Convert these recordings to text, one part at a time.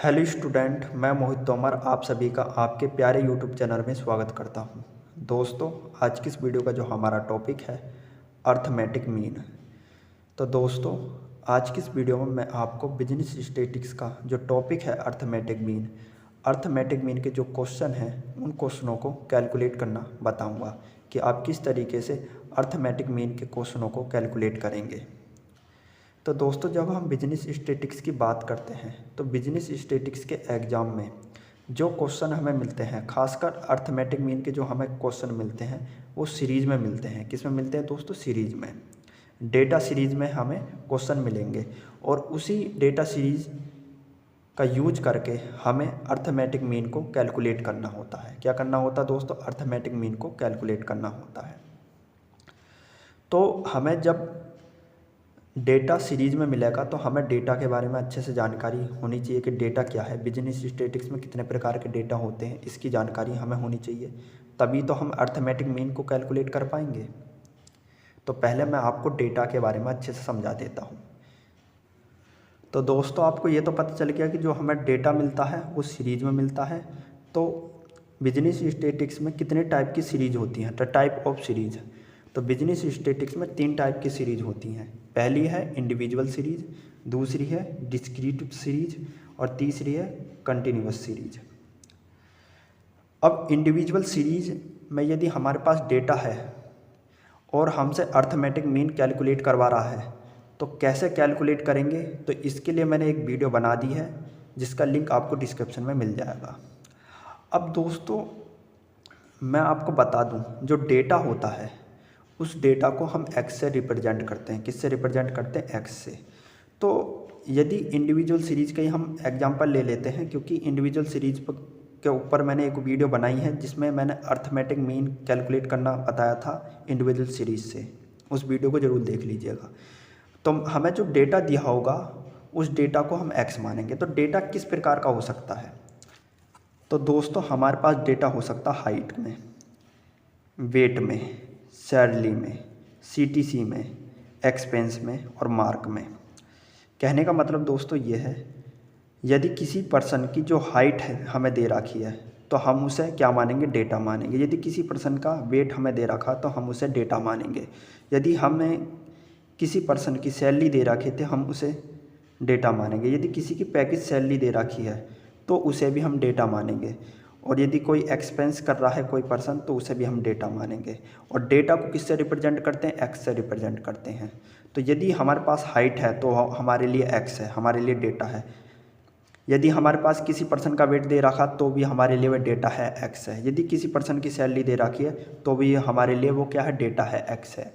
Hello student, मैं मोहित तोमर आप सभी का आपके प्यारे यूट्यूब चैनल में स्वागत करता हूं। दोस्तों, आज की इस वीडियो का जो हमारा टॉपिक है अर्थमेटिक मीन। तो दोस्तों, आज की इस वीडियो में मैं आपको बिजनेस स्टैटिस्टिक्स का जो टॉपिक है अर्थमेटिक मीन के जो क्वेश्चन हैं उन क्वेश्चनों को कैलकुलेट करना बताऊँगा कि आप किस तरीके से अर्थमेटिक मीन के क्वेश्चनों को कैलकुलेट करेंगे। तो दोस्तों, जब हम बिजनेस स्टैटिस्टिक्स की बात करते हैं तो बिजनेस स्टैटिस्टिक्स के एग्ज़ाम में जो क्वेश्चन हमें मिलते हैं, खासकर अर्थमेटिक मीन के जो हमें क्वेश्चन मिलते हैं वो सीरीज़ में मिलते हैं। किस में मिलते हैं दोस्तों? सीरीज़ में, डेटा सीरीज़ में हमें क्वेश्चन मिलेंगे और उसी डेटा सीरीज़ का यूज करके हमें अर्थमेटिक मीन को कैलकुलेट करना होता है। क्या करना होता है दोस्तों? अर्थमेटिक मीन को कैलकुलेट करना होता है। तो हमें जब डेटा सीरीज़ में मिलेगा तो हमें डेटा के बारे में अच्छे से जानकारी होनी चाहिए कि डेटा क्या है, बिजनेस स्टैटिस्टिक्स में कितने प्रकार के डेटा होते हैं, इसकी जानकारी हमें होनी चाहिए। तभी तो हम अर्थमेटिक मीन को कैलकुलेट कर पाएंगे। तो पहले मैं आपको डेटा के बारे में अच्छे से समझा देता हूँ। तो दोस्तों, आपको ये तो पता चल गया कि जो हमें डेटा मिलता है वो सीरीज़ में मिलता है। तो बिजनेस स्टैटिस्टिक्स में कितने टाइप की सीरीज होती हैं? The type of series. तो बिजनेस स्टैटिस्टिक्स में 3 टाइप की सीरीज होती हैं। पहली है इंडिविजुअल सीरीज, दूसरी है डिस्क्रीट सीरीज और तीसरी है कंटिन्यूअस सीरीज। अब इंडिविजुअल सीरीज में यदि हमारे पास डेटा है और हमसे अर्थमेटिक मीन कैलकुलेट करवा रहा है तो कैसे कैलकुलेट करेंगे? तो इसके लिए मैंने एक वीडियो बना दी है जिसका लिंक आपको डिस्क्रिप्शन में मिल जाएगा। अब दोस्तों, मैं आपको बता दूं, जो डेटा होता है उस डेटा को हम एक्स से रिप्रेजेंट करते हैं। किससे रिप्रेजेंट करते हैं? एक्स से। तो यदि इंडिविजुअल सीरीज़ का ही हम एग्जांपल ले लेते हैं, क्योंकि इंडिविजुअल सीरीज के ऊपर मैंने एक वीडियो बनाई है जिसमें मैंने अर्थमेटिक मीन कैलकुलेट करना बताया था इंडिविजुअल सीरीज़ से। उस वीडियो को ज़रूर देख लीजिएगा। तो हमें जो डेटा दिया होगा उस डेटा को हम एक्स मानेंगे। तो डेटा किस प्रकार का हो सकता है? तो दोस्तों, हमारे पास डेटा हो सकता है हाइट में, वेट में, सैलरी में, सीटीसी में, एक्सपेंस में और मार्क में। कहने का मतलब दोस्तों ये है, यदि किसी पर्सन की जो हाइट है हमें दे रखी है तो हम उसे क्या मानेंगे? डेटा मानेंगे। यदि किसी पर्सन का वेट हमें दे रखा तो हम उसे डेटा मानेंगे। यदि हमें किसी पर्सन की सैलरी दे रखी थे हम उसे डेटा मानेंगे। यदि किसी की पैकेज सैलरी दे रखी है तो उसे भी हम डेटा मानेंगे। और यदि कोई एक्सपेंस कर रहा है कोई पर्सन तो उसे भी हम डेटा मानेंगे। और डेटा को किससे रिप्रेजेंट करते हैं? एक्स से रिप्रेजेंट करते हैं। तो यदि हमारे पास हाइट है तो हमारे लिए एक्स है, हमारे लिए डेटा है। यदि हमारे पास किसी पर्सन का वेट दे रखा तो भी हमारे लिए वह डेटा है, एक्स है। यदि किसी पर्सन की सैलरी दे रखी है तो भी हमारे लिए वो क्या है? डेटा है, एक्स है।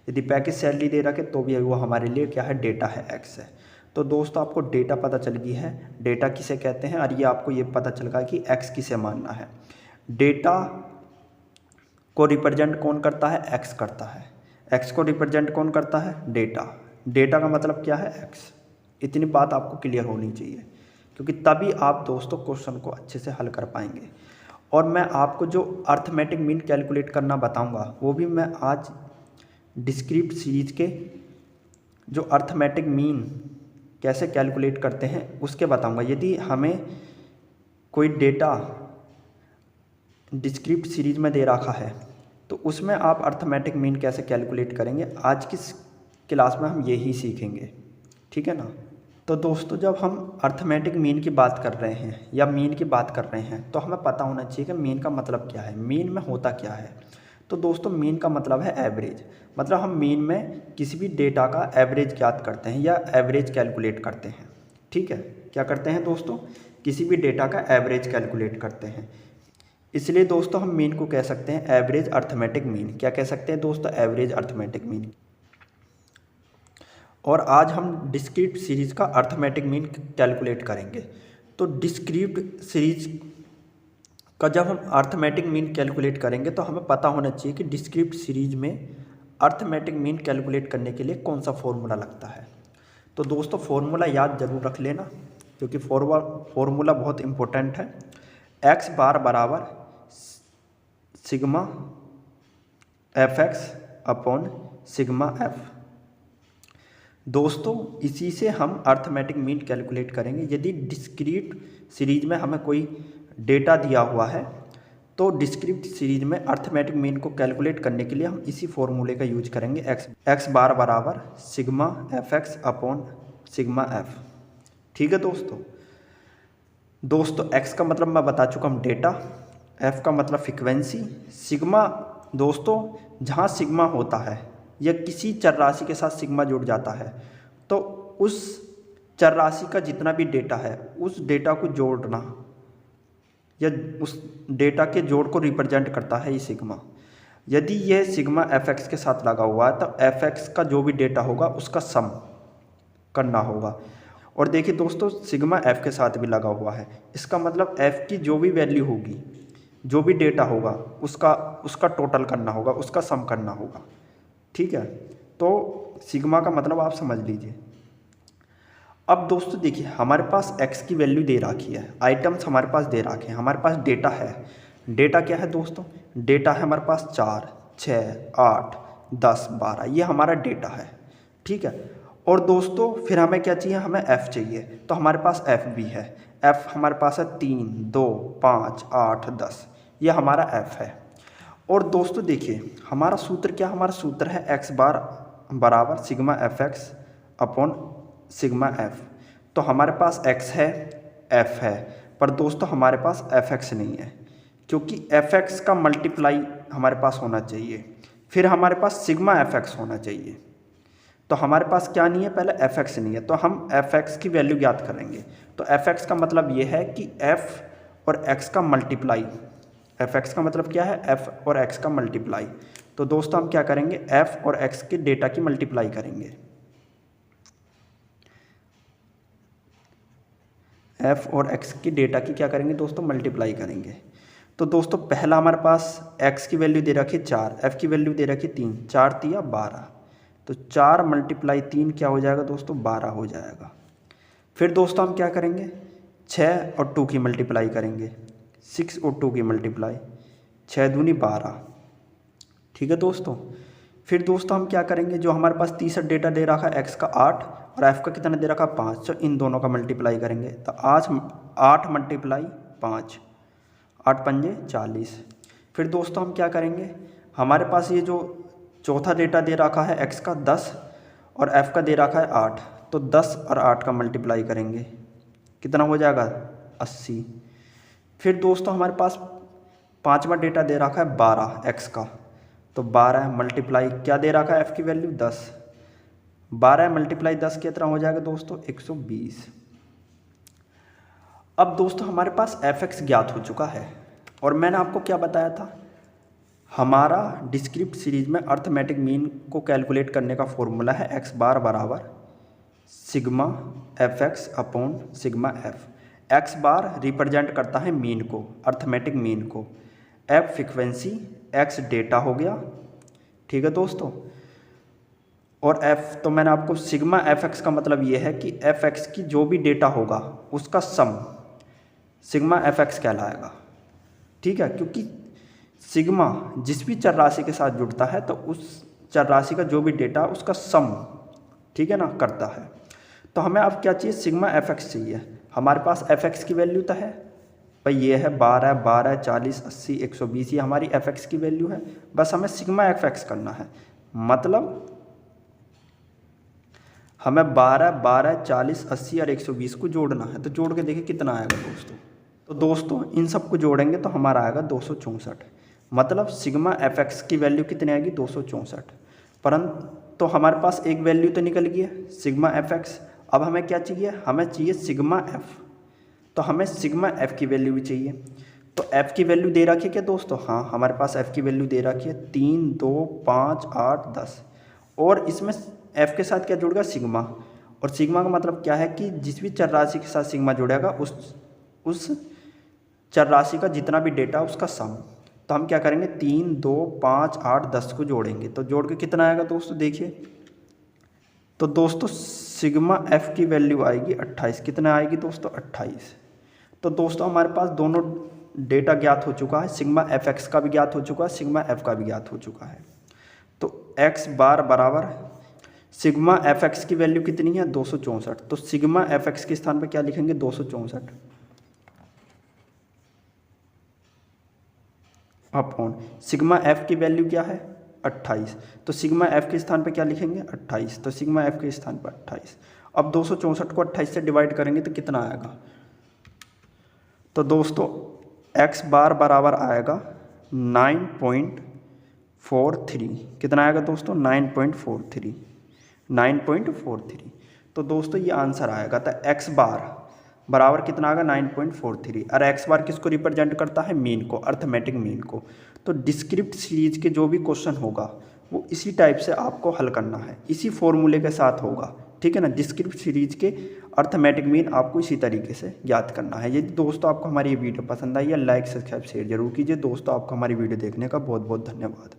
यदि पैकेज सैलरी दे रखे तो भी वो हमारे लिए क्या है? डेटा है, एक्स है। तो दोस्तों, आपको डेटा पता चल गई है डेटा किसे कहते हैं, और ये आपको ये पता चल गया कि एक्स किसे मानना है। डेटा को रिप्रेजेंट कौन करता है? एक्स करता है। एक्स को रिप्रेजेंट कौन करता है? डेटा। डेटा का मतलब क्या है? एक्स। इतनी बात आपको क्लियर होनी चाहिए, क्योंकि तभी आप दोस्तों क्वेश्चन को अच्छे से हल कर पाएंगे। और मैं आपको जो अर्थमेटिक मीन कैलकुलेट करना बताऊंगा वो भी मैं आज डिस्क्रीट सीरीज के जो अर्थमेटिक मीन कैसे कैलकुलेट करते हैं उसके बताऊंगा। यदि हमें कोई डेटा डिस्क्रीट सीरीज में दे रखा है तो उसमें आप अर्थमेटिक मीन कैसे कैलकुलेट करेंगे, आज की क्लास में हम यही सीखेंगे। ठीक है ना? तो दोस्तों, जब हम अर्थमेटिक मीन की बात कर रहे हैं या मीन की बात कर रहे हैं तो हमें पता होना चाहिए कि मीन का मतलब क्या है, मीन में होता क्या है। तो दोस्तों, मीन का मतलब है एवरेज। मतलब हम मीन में किसी भी डेटा का एवरेज ज्ञात करते हैं या एवरेज कैलकुलेट करते हैं। ठीक है? क्या करते हैं दोस्तों? किसी भी डेटा का एवरेज कैलकुलेट करते हैं। इसलिए दोस्तों हम मीन को कह सकते हैं एवरेज अर्थमेटिक मीन। क्या कह सकते हैं दोस्तों? Average arithmetic mean. और आज हम डिस्क्रीट सीरीज का अर्थमेटिक मीन कैलकुलेट करेंगे। तो डिस्क्रीट सीरीज का जब हम अर्थमेटिक मीन कैलकुलेट करेंगे तो हमें पता होना चाहिए कि डिस्क्रीट सीरीज में अर्थमेटिक मीन कैलकुलेट करने के लिए कौन सा फॉर्मूला लगता है। तो दोस्तों, फॉर्मूला याद जरूर रख लेना, क्योंकि फॉर्मूला बहुत इंपॉर्टेंट है। एक्स बार बराबर sigma f x upon sigma F, दोस्तों इसी से हम अर्थमेटिक मीन कैलकुलेट करेंगे। यदि डिस्क्रीट सीरीज में हमें कोई डेटा दिया हुआ है तो डिस्क्रीट सीरीज में अर्थमेटिक मीन को कैलकुलेट करने के लिए हम इसी फॉर्मूले का यूज करेंगे। एक्स बार बराबर sigma f x upon sigma F. ठीक है दोस्तों एक्स का मतलब मैं बता चुका हूँ डेटा, एफ का मतलब फ्रीक्वेंसी, सिग्मा दोस्तों जहाँ सिग्मा होता है या किसी चर राशि के साथ सिग्मा जुड़ जाता है तो उस चर राशि का जितना भी डेटा है उस डेटा को जोड़ना या उस डेटा के जोड़ को रिप्रेजेंट करता है ये सिग्मा। यदि यह सिग्मा एफ एक्स के साथ लगा हुआ है तो एफ एक्स का जो भी डेटा होगा उसका सम करना होगा। और देखिए दोस्तों सिग्मा एफ के साथ भी लगा हुआ है, इसका मतलब एफ की जो भी वैल्यू होगी, जो भी डेटा होगा उसका टोटल करना होगा, उसका सम करना होगा। ठीक है, तो सिग्मा का मतलब आप समझ लीजिए। अब दोस्तों देखिए हमारे पास x की वैल्यू दे रखी है, आइटम्स हमारे पास दे रखे हैं, हमारे पास डेटा है। डेटा क्या है दोस्तों? डेटा है हमारे पास 4, 6, 8, 10, 12, ये हमारा डेटा है। ठीक है, और दोस्तों फिर हमें क्या चाहिए? हमें f चाहिए, तो हमारे पास f भी है। f हमारे पास है 3, 2, 5, 8, 10, ये हमारा f है। और दोस्तों देखिए हमारा सूत्र क्या? हमारा सूत्र है x बार बराबर sigma f x upon sigma F. तो हमारे पास x है, f है, पर दोस्तों हमारे पास एफ एक्स नहीं है, क्योंकि एफ एक्स का मल्टीप्लाई हमारे पास होना चाहिए, फिर हमारे पास सिग्मा एफ एक्स होना चाहिए। तो हमारे पास क्या नहीं है? पहले एफ एक्स नहीं है, तो हम एफ एक्स की वैल्यू ज्ञात करेंगे। तो एफ एक्स का मतलब ये है कि एफ और एक्स का मल्टीप्लाई। एफ एक्स का मतलब क्या है? एफ और एक्स का मल्टीप्लाई। तो दोस्तों हम क्या करेंगे? एफ और एक्स के डेटा की मल्टीप्लाई करेंगे। एफ और एक्स की डेटा की क्या करेंगे दोस्तों? मल्टीप्लाई करेंगे। तो दोस्तों पहला हमारे पास एक्स की वैल्यू दे रखी 4, एफ की वैल्यू दे रखी 3, 4 तिया 12, तो 4 × 3 क्या हो जाएगा दोस्तों? 12 हो जाएगा। फिर दोस्तों हम क्या करेंगे? 6 और 2 की मल्टीप्लाई करेंगे, 6 और 2 की मल्टीप्लाई, 6 दूनी 12। ठीक है दोस्तों, फिर दोस्तों हम क्या करेंगे? जो हमारे पास तीसरा डेटा दे रखा है एक्स का 8 और एफ का कितना दे रखा? 5, तो इन दोनों का मल्टीप्लाई करेंगे। तो आज 8 × 5, 8 पंजे 40। फिर दोस्तों हम क्या करेंगे? हमारे पास ये जो चौथा डेटा दे रखा है एक्स का 10 और एफ का दे रखा है 8, तो 10 और 8 का मल्टीप्लाई करेंगे, कितना हो जाएगा? 80। फिर दोस्तों हमारे पास पांचवा डेटा दे रखा है 12 एक्स का, तो 12 मल्टीप्लाई क्या दे रखा है? एफ की वैल्यू 10, 12 मल्टीप्लाई 10 कितना हो जाएगा दोस्तों? 120। अब दोस्तों हमारे पास एफ एक्स ज्ञात हो चुका है, और मैंने आपको क्या बताया था? हमारा डिस्क्रिप्ट सीरीज में अर्थमेटिक मीन को कैलकुलेट करने का फॉर्मूला है एक्स बार बराबर sigma f x upon sigma f. X bar represent करता है मीन को, अर्थमेटिक मीन को, एफ फ्रीक्वेंसी, एक्स डेटा हो गया। ठीक है दोस्तों, और एफ तो मैंने आपको सिग्मा एफ एक्स का मतलब ये है कि एफ एक्स की जो भी डेटा होगा उसका सम सिग्मा एफ एक्स कहलाएगा। ठीक है, क्योंकि सिग्मा जिस भी चर राशि के साथ जुड़ता है तो उस चर राशि का जो भी डेटा उसका सम, ठीक है ना, करता है। तो हमें अब क्या चाहिए? सिग्मा एफ एक्स चाहिए। हमारे पास एफ एक्स की वैल्यू तो है भाई, ये है 12, 12, 40, 80, 120, ये हमारी एफ एक्स की वैल्यू है। बस हमें सिग्मा एफ एक्स करना है, मतलब हमें 12, 12, 40, 80 और 120 को जोड़ना है। तो जोड़ के देखिए कितना आएगा दोस्तों। तो दोस्तों इन सब को जोड़ेंगे तो हमारा आएगा 264, मतलब सिग्मा एफ एक्स की वैल्यू कितनी आएगी? 264। परंतु तो हमारे पास एक वैल्यू तो निकल गई है सिग्मा एफ एक्स। अब हमें क्या चाहिए? हमें चाहिए सिग्मा एफ। तो हमें सिग्मा एफ की वैल्यू भी चाहिए। तो एफ की वैल्यू दे रखी है क्या दोस्तों? हाँ, हमारे पास एफ की वैल्यू दे रखी है 3, 2, 5, 8, 10, और इसमें एफ के साथ क्या जुड़ेगा? सिग्मा। और सिग्मा का मतलब क्या है कि जिस भी चर राशि के साथ सिग्मा जुड़ेगा उस चर राशि का जितना भी डेटा उसका सम। तो हम क्या करेंगे? 3, 2, 5, 8, 10 को जोड़ेंगे, तो जोड़ के कितना आएगा दोस्तों? देखिए, तो दोस्तों सिग्मा एफ की वैल्यू आएगी 28। कितना आएगी दोस्तों? 28। तो दोस्तों हमारे पास दोनों डेटा ज्ञात हो चुका है, सिग्मा एफ एक्स का भी ज्ञात हो चुका है, सिग्मा एफ का भी ज्ञात हो चुका है। तो एक्स बार बराबर सिग्मा एफ एक्स की वैल्यू कितनी है 264, तो सिग्मा एफ एक्स के स्थान पर क्या लिखेंगे 264 अपॉन सिग्मा एफ की वैल्यू क्या है 28, तो सिग्मा एफ के स्थान पर क्या लिखेंगे 28, तो सिग्मा एफ के स्थान पर 28। अब 264 को 28 से डिवाइड करेंगे तो कितना आएगा, तो दोस्तों एक्स बार बराबर आएगा 9.43, कितना आएगा दोस्तों 9.43। तो दोस्तों ये आंसर आएगा, तो एक्स बार बराबर कितना आएगा 9.43, और एक्स बार किसको रिप्रेजेंट करता है मीन को, अर्थमेटिक मीन को। तो डिस्क्रिप्ट सीरीज के जो भी क्वेश्चन होगा वो इसी टाइप से आपको हल करना है, इसी फॉर्मूले के साथ होगा, ठीक है ना। डिस्क्रिप्ट सीरीज के अर्थमेटिक मीन आपको इसी तरीके से याद करना है। यदि दोस्तों आपको हमारी ये वीडियो पसंद आई है, लाइक सब्सक्राइब शेयर जरूर कीजिए। दोस्तों आपको हमारी वीडियो देखने का बहुत बहुत धन्यवाद।